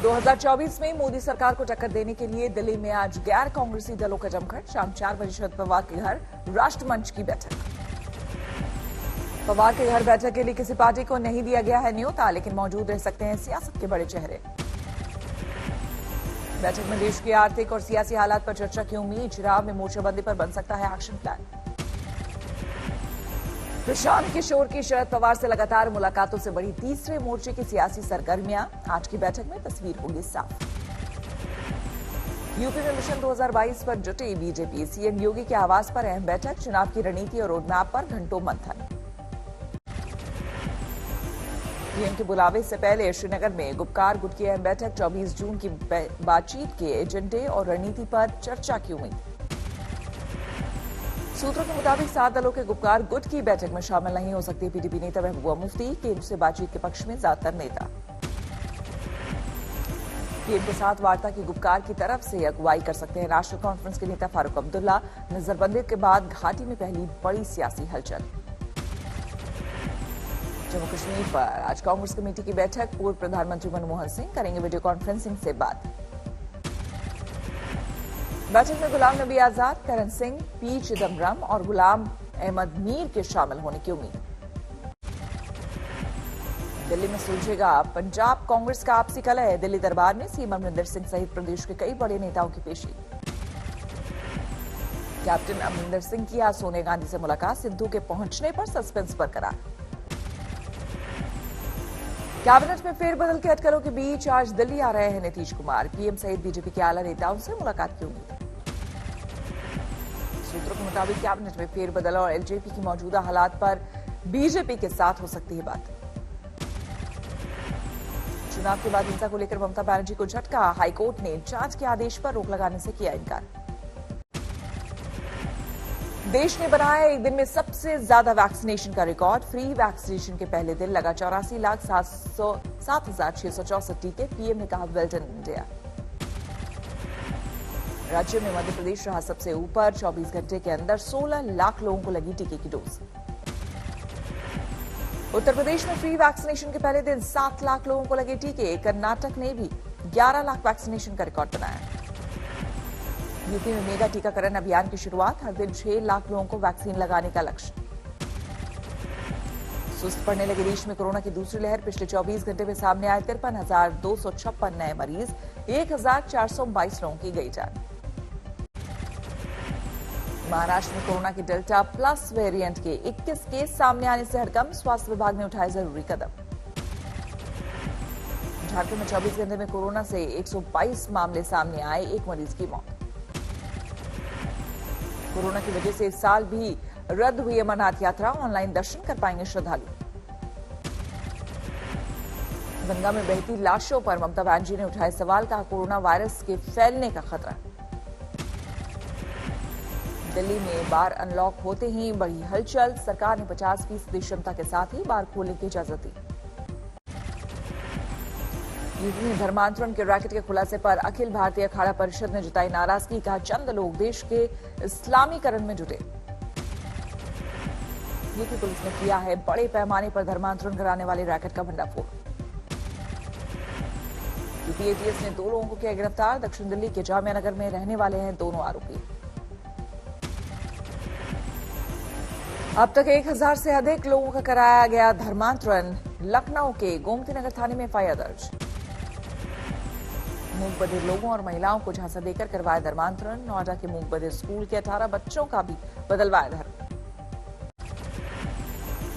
2024 में मोदी सरकार को टक्कर देने के लिए दिल्ली में आज गैर कांग्रेसी दलों का जमघट। शाम 4 बजे शरद पवार के घर राष्ट्रमंच की बैठक। पवार के घर बैठक के लिए किसी पार्टी को नहीं दिया गया है न्योता, लेकिन मौजूद रह सकते हैं सियासत के बड़े चेहरे। बैठक में देश की आर्थिक और सियासी हालात पर चर्चा की उम्मीद। चुनाव में मोर्चाबंदी पर बन सकता है एक्शन प्लान। प्रशांत किशोर की शरद पवार से लगातार मुलाकातों से बड़ी तीसरे मोर्चे की सियासी सरगर्मियां। आज की बैठक में तस्वीर होगी साफ। यूपी में मिशन 2022 पर जुटी बीजेपी। सीएम योगी के आवास पर अहम बैठक। चुनाव की रणनीति और रोडमैप पर घंटों मंथन। पीएम के बुलावे से पहले श्रीनगर में गुपकार गुट की अहम बैठक। 24 जून की बातचीत के एजेंडे और रणनीति पर चर्चा की उम्मीद। सूत्रों के मुताबिक 7 दलों के गुपकार गुट की बैठक में शामिल नहीं हो सकती पीडीपी नेता महबूबा मुफ्ती। केंद्र से बातचीत के पक्ष में ज्यादातर नेता। पीएम के साथ वार्ता की गुपकार की तरफ से अगुवाई कर सकते हैं नेशनल कॉन्फ्रेंस के नेता फारूक अब्दुल्ला। नजरबंदी के बाद घाटी में पहली बड़ी सियासी हलचल। जम्मू कश्मीर पर आज कांग्रेस कमेटी की बैठक। पूर्व प्रधानमंत्री मनमोहन सिंह करेंगे वीडियो कॉन्फ्रेंसिंग से बात। बैठक में गुलाम नबी आजाद, करण सिंह, पी चिदम्बरम और गुलाम अहमद मीर के शामिल होने की उम्मीद। दिल्ली में सुलझेगा पंजाब कांग्रेस का आपसी कलह। दिल्ली दरबार में सीएम अमरिंदर सिंह सहित प्रदेश के कई बड़े नेताओं की पेशी। कैप्टन अमरिंदर सिंह की आज सोनिया गांधी से मुलाकात। सिद्धू के पहुंचने पर सस्पेंस बरकरार। कैबिनेट में फेरबदल के अटकलों के बीच आज दिल्ली आ रहे हैं नीतीश कुमार। पीएम सहित बीजेपी के आला नेताओं से मुलाकात की उम्मीद। सूत्रों के मुताबिक कैबिनेट में फेरबदल और एलजेपी की मौजूदा हालात पर बीजेपी के साथ हो सकती है बात। चुनाव के बाद हिंसा को लेकर ममता बनर्जी को झटका। हाईकोर्ट ने जांच के आदेश पर रोक लगाने से किया इनकार। देश ने बनाया एक दिन में सबसे ज्यादा वैक्सीनेशन का रिकॉर्ड। फ्री वैक्सीनेशन के पहले दिन लगा 84,07,664 टीके। पीएम ने कहा वेल डन इंडिया। राज्य में मध्य प्रदेश रहा सबसे ऊपर। 24 घंटे के अंदर 16 लाख लोगों को लगी टीके की डोज। उत्तर प्रदेश में फ्री वैक्सीनेशन के पहले दिन 7 लाख लोगों को लगे टीके। कर्नाटक ने भी 11 लाख वैक्सीनेशन का रिकॉर्ड बनाया। यूपी में मेगा टीकाकरण अभियान की शुरुआत। हर दिन 6 लाख लोगों को वैक्सीन लगाने का लक्ष्य। सुस्त पड़ने लगे देश में कोरोना की दूसरी लहर। पिछले 24 घंटे में सामने आए 53,256 नए मरीज। 1,422 लोगों की गई जान। महाराष्ट्र में कोरोना के डेल्टा प्लस वेरिएंट के 21 केस सामने आने से हड़कंप। स्वास्थ्य विभाग ने उठाए जरूरी कदम। झारखंड में 24 घंटे में कोरोना से 122 मामले सामने आए। 1 मरीज की मौत। कोरोना की वजह से इस साल भी रद्द हुई अमरनाथ यात्रा। ऑनलाइन दर्शन कर पाएंगे श्रद्धालु। गंगा में बहती लाशों पर ममता बनर्जी ने उठाए सवाल। कहा कोरोना वायरस के फैलने का खतरा। दिल्ली में बार अनलॉक होते ही बड़ी हलचल। सरकार ने 50% क्षमता के साथ ही बार खोलने की इजाजत दी। यूपी में धर्मांतरण के रैकेट के खुलासे पर अखिल भारतीय अखाड़ा परिषद ने जताई नाराजगी। कहा चंद लोग देश के इस्लामीकरण में जुटे। यूपी पुलिस ने किया है बड़े पैमाने पर धर्मांतरण कराने वाले रैकेट का भंडाफोड़। यूपी एटीएस ने 2 लोगों को किया गिरफ्तार। दक्षिण दिल्ली के जामिया नगर में रहने वाले हैं दोनों आरोपी। अब तक 1000 से अधिक लोगों का कराया गया धर्मांतरण। लखनऊ के गोमती नगर थाने में एफआईआर दर्ज। मूक बधिर लोगों और महिलाओं को झांसा देकर करवाया धर्मांतरण। नोएडा के मूक बधिर स्कूल के 18 बच्चों का भी बदलवाया धर्म।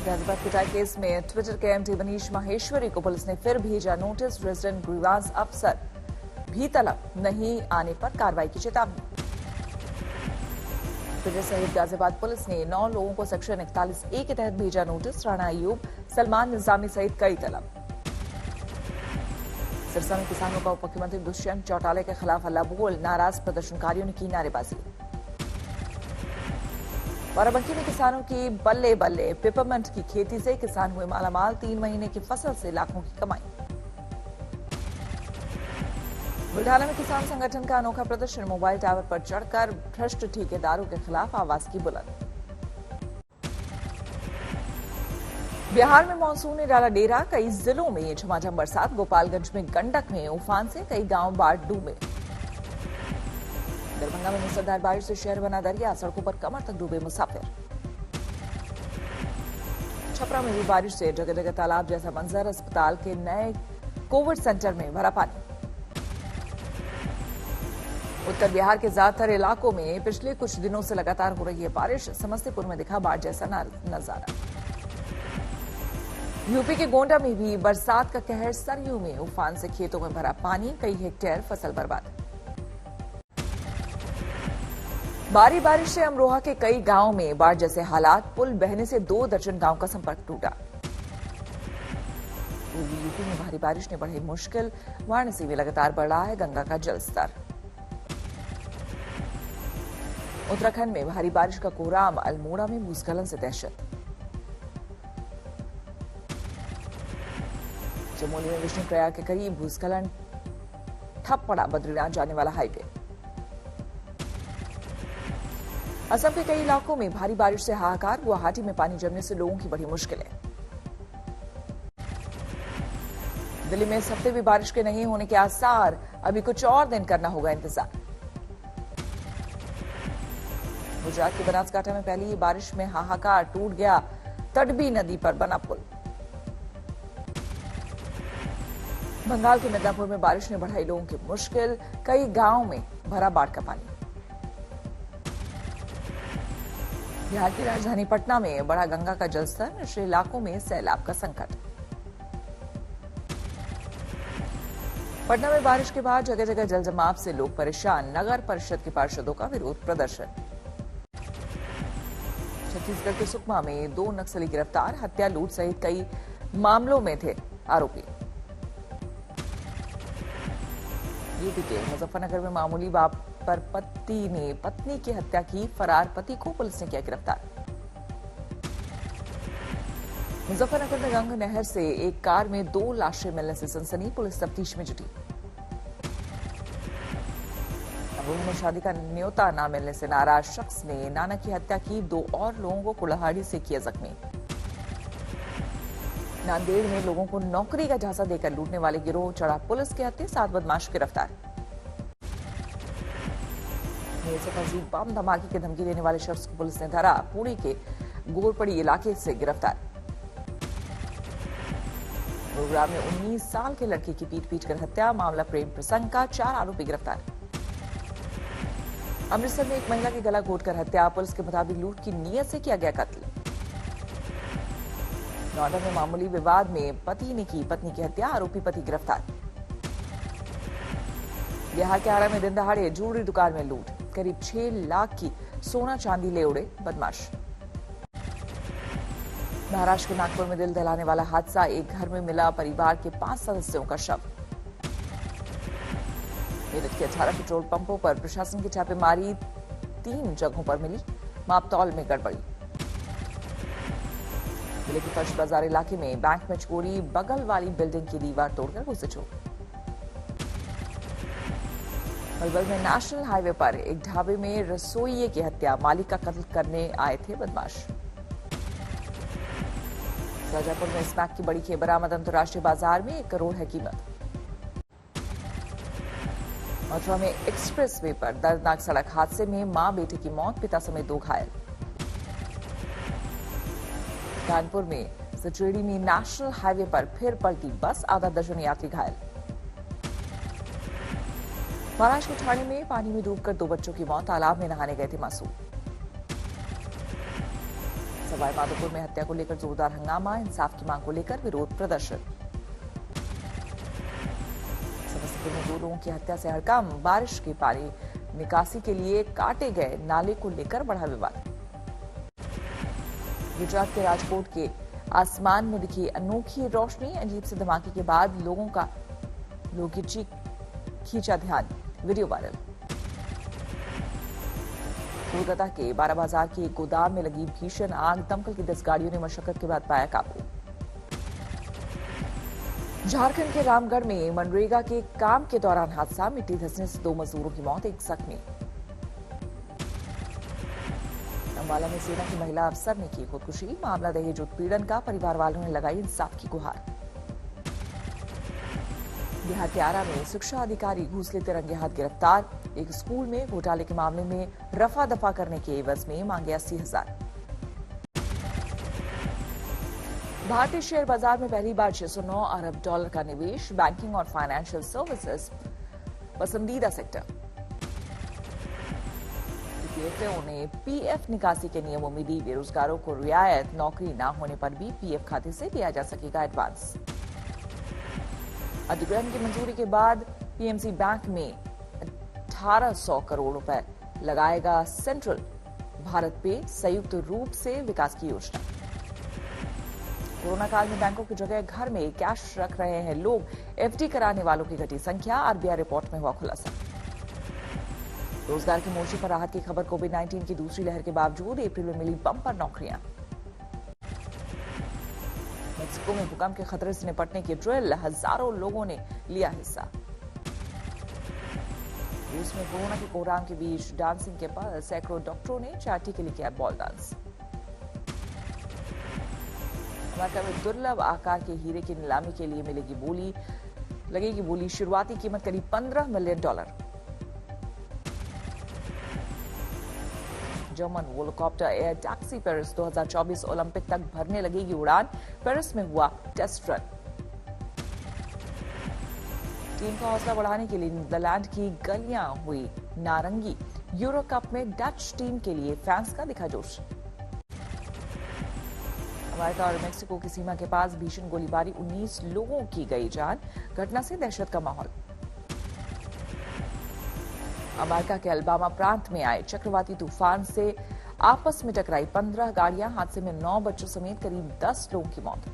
गाजियाबाद पिटाई केस में ट्विटर के एमडी मनीष माहेश्वरी को पुलिस ने फिर भेजा नोटिस। रेजिडेंट ग्रीवांस अफसर भी तलब नहीं आने पर कार्रवाई की चेतावनी। ट्विटर सहित गाजियाबाद पुलिस ने 9 लोगों को सेक्शन 41A के तहत भेजा नोटिस। राणा अयूब, सलमान निजामी सहित कई तलब। सिरसा में किसानों का उप मुख्यमंत्री दुष्यंत चौटाला के खिलाफ हल्ला बोल। नाराज प्रदर्शनकारियों ने की नारेबाजी। बाराबंकी में किसानों की बल्ले बल्ले। पेपरमेंट की खेती से किसान हुए मालामाल। 3 महीने की फसल से लाखों की कमाई। बुल्ढाना में किसान संगठन का अनोखा प्रदर्शन। मोबाइल टावर पर चढ़कर भ्रष्ट ठेकेदारों के खिलाफ आवाज की बुलंद। बिहार में मानसून ने डाला डेरा, कई जिलों में झमाझम बरसात। गोपालगंज में गंडक में उफान से कई गांव बाढ़ डूबे। दरभंगा में मूसलाधार बारिश से शहर बना दरिया, सड़कों पर कमर तक डूबे मुसाफिर। छपरा में भी बारिश से जगह जगह तालाब जैसा मंजर, अस्पताल के नए कोविड सेंटर में भरा पानी। उत्तर बिहार के ज्यादातर इलाकों में पिछले कुछ दिनों से लगातार हो रही है बारिश, समस्तीपुर में दिखा बाढ़ जैसा नजारा। यूपी के गोंडा में भी बरसात का कहर, सरयू में उफान से खेतों में भरा पानी, कई हेक्टेयर फसल बर्बाद। भारी बारिश से अमरोहा के कई गांवों में बाढ़ जैसे हालात, पुल बहने से 2 दर्जन गांव का संपर्क टूटा। पूर्वी यूपी में भारी बारिश ने बढ़ाई मुश्किल, वाराणसी में लगातार बढ़ रहा है गंगा का जलस्तर। उत्तराखंड में भारी बारिश का कोहराम, अल्मोड़ा में भूस्खलन से दहशत। चमोली में विष्णुप्रयाग के करीब भूस्खलन, ठप पड़ा बद्रीनाथ जाने वाला हाईवे। असम के कई इलाकों में भारी बारिश से हाहाकार, गुवाहाटी में पानी जमने से लोगों की बड़ी मुश्किलें। दिल्ली में इस हफ्ते भी बारिश के नहीं होने के आसार, अभी कुछ और दिन करना होगा इंतजार। गुजरात के बनासकांठा में पहली बारिश में हाहाकार, टूट गया तडबी नदी पर बना पुल। बंगाल के मिदनापुर में बारिश ने बढ़ाई लोगों की मुश्किल, कई गांवों में भरा बाढ़ का पानी। बिहार की राजधानी पटना में बढ़ा गंगा का जलस्तर, निचले इलाकों में सैलाब का संकट। पटना में बारिश के बाद जगह जगह जलजमाव से लोग परेशान, नगर परिषद के पार्षदों का विरोध प्रदर्शन। छत्तीसगढ़ के सुकमा में 2 नक्सली गिरफ्तार, हत्या लूट सहित कई मामलों में थे आरोपी। यूपी के मुजफ्फरनगर में मामूली बात पर पति ने पत्नी की हत्या की, फरार पति को पुलिस ने किया गिरफ्तार। मुजफ्फरनगर में गंग नहर से एक कार में 2 लाशें मिलने से सनसनी, पुलिस तफ्तीश में जुटी। अमरोहा में शादी का न्योता न मिलने से नाराज शख्स ने नाना की हत्या की, 2 और लोगों को कुल्हाड़ी से किया जख्मी। नांदेड़ में लोगों को नौकरी का झांसा देकर लूटने वाले गिरोह चढ़ा पुलिस के हत्थे, 7 बदमाश गिरफ्तार। मेल से फर्जी बम धमाके की धमकी देने वाले शख्स को पुलिस ने धरा, पुणे के गोरपड़ी इलाके से गिरफ्तार। गुरुग्राम में 19 साल के लड़के की पीट कर हत्या, मामला प्रेम प्रसंग का, 4 आरोपी गिरफ्तार। अमृतसर में एक महिला की गला घोटकर हत्या, पुलिस के मुताबिक लूट की नीयत से किया गया कत्ल। नोएडा में मामूली विवाद में पति ने की पत्नी की हत्या, आरोपी पति गिरफ्तार। बिहार के आरा में दिन दहाड़े ज्वेलरी दुकान में लूट, करीब 6 लाख की सोना चांदी ले उड़े बदमाश। महाराष्ट्र के नागपुर में दिल दहलाने वाला हादसा, एक घर में मिला परिवार के 5 सदस्यों का शव। मेरठ के 18 पेट्रोल पंपों पर प्रशासन की छापेमारी, 3 जगहों पर मिली मापतौल में गड़बड़ी। जिले के फर्श बाजार इलाके में बैंक में चोरी, बगल वाली बिल्डिंग की दीवार तोड़कर घुसे चोर। पलवल में नेशनल हाईवे पर एक ढाबे में रसोइये की हत्या, मालिक का कत्ल करने आए थे बदमाश। शाजापुर में स्मैक की बड़ी खेप बरामद, अंतर्राष्ट्रीय बाजार में 1 करोड़ है कीमत। मथुरा में एक्सप्रेस वे पर दर्दनाक सड़क हादसे में मां बेटे की मौत, पिता समेत 2 घायल। कानपुर में सचेड़ी में नेशनल हाईवे पर फिर पलटी बस, आधा दर्जन यात्री घायल। महाराष्ट्र के ठाणे में पानी में डूबकर 2 बच्चों की मौत, तालाब में नहाने गए थे मासूम। सवाई माधोपुर में हत्या को लेकर जोरदार हंगामा, इंसाफ की मांग को लेकर विरोध प्रदर्शन। समस्तीपुर में 2 लोगों की हत्या से हड़कंप, बारिश के पानी निकासी के लिए काटे गए नाले को लेकर बढ़ा विवाद। गुजरात के राजकोट के आसमान में दिखी अनोखी रोशनी, अजीब से धमाके के बाद लोगों की चीख खींचा ध्यान, वीडियो वायरल। कोलकाता के 12 बाजार के एक गोदाम में लगी भीषण आग, दमकल की 10 गाड़ियों ने मशक्कत के बाद पाया काबू। झारखंड के रामगढ़ में मनरेगा के काम के दौरान हादसा, मिट्टी धंसने से 2 मजदूरों की मौत, 1 जख्मी। अंबाला में सेना की महिला अफसर ने की खुदकुशी। मामला दहेज उत्पीड़न का, परिवार वालों ने लगाई इंसाफ की गुहार। बिहार के आरा में शिक्षा अधिकारी घूस लेते रंगे हाथ गिरफ्तार। एक स्कूल में घोटाले के मामले में रफा दफा करने के एवज में मांगे 80,000। भारतीय शेयर बाजार में पहली बार 609 अरब डॉलर का निवेश। बैंकिंग और फाइनेंशियल सर्विसेज पसंदीदा सेक्टर। ईपीएफओ ने पीएफ निकासी के नियमों में दी बेरोजगारों को रियायत। नौकरी न होने पर भी पीएफ खाते से लिया जा सकेगा एडवांस। अधिग्रहण की मंजूरी के बाद पीएमसी बैंक में 1800 करोड़ रुपए लगाएगा सेंट्रल। भारत पे संयुक्त रूप से विकास की योजना। कोरोना काल में बैंकों की जगह घर में कैश रख रहे हैं लोग। एफडी कराने वालों की घटी संख्या। आरबीआई रिपोर्ट में हुआ खुलासा। रोजगार की मोर्चे पर राहत की खबर। कोविड-19 की दूसरी लहर के बावजूद अप्रैल में मिली बम्पर नौकरियां। मेक्सिको में भूकंप के खतरे से निपटने की ड्रिल। हजारों लोगों ने लिया हिस्सा। रूस में कोरोना के कोहराम के बीच डांसिंग के पर सैकड़ों डॉक्टरों ने चाटी के लिए किया बॉल डांस। अमेरिका में दुर्लभ आकार के हीरे की नीलामी के लिए लगेगी बोली। शुरुआती कीमत करीब $15 million. German helicopter air taxi Paris 2024 Olympic तक भरने लगेगी उड़ान। पेरिस में हुआ टेस्ट रन। टीम का हौसला बढ़ाने के लिए नीदरलैंड की गलियां हुई नारंगी। यूरो कप में डच टीम के लिए फैंस का दिखा जोश। अमेरिका और मेक्सिको की सीमा के पास भीषण गोलीबारी। 19 लोगों की गई जान। घटना से दहशत का माहौल। अमेरिका के अल्बामा प्रांत में आए चक्रवाती तूफान से आपस में टकराई 15 गाड़ियां। हादसे में 9 बच्चों समेत करीब 10 लोगों की मौत।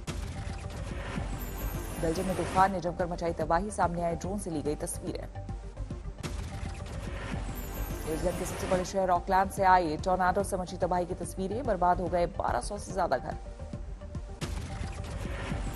बेल्जियम में तूफान ने जमकर मचाई तबाही। सामने आए ड्रोन से ली गई तस्वीरें। न्यूजीलैंड के सबसे बड़े शहर ऑकलैंड से आई टॉर्नाडो से मची तबाही की तस्वीरें। बर्बाद हो गए 1200 से ज्यादा घर।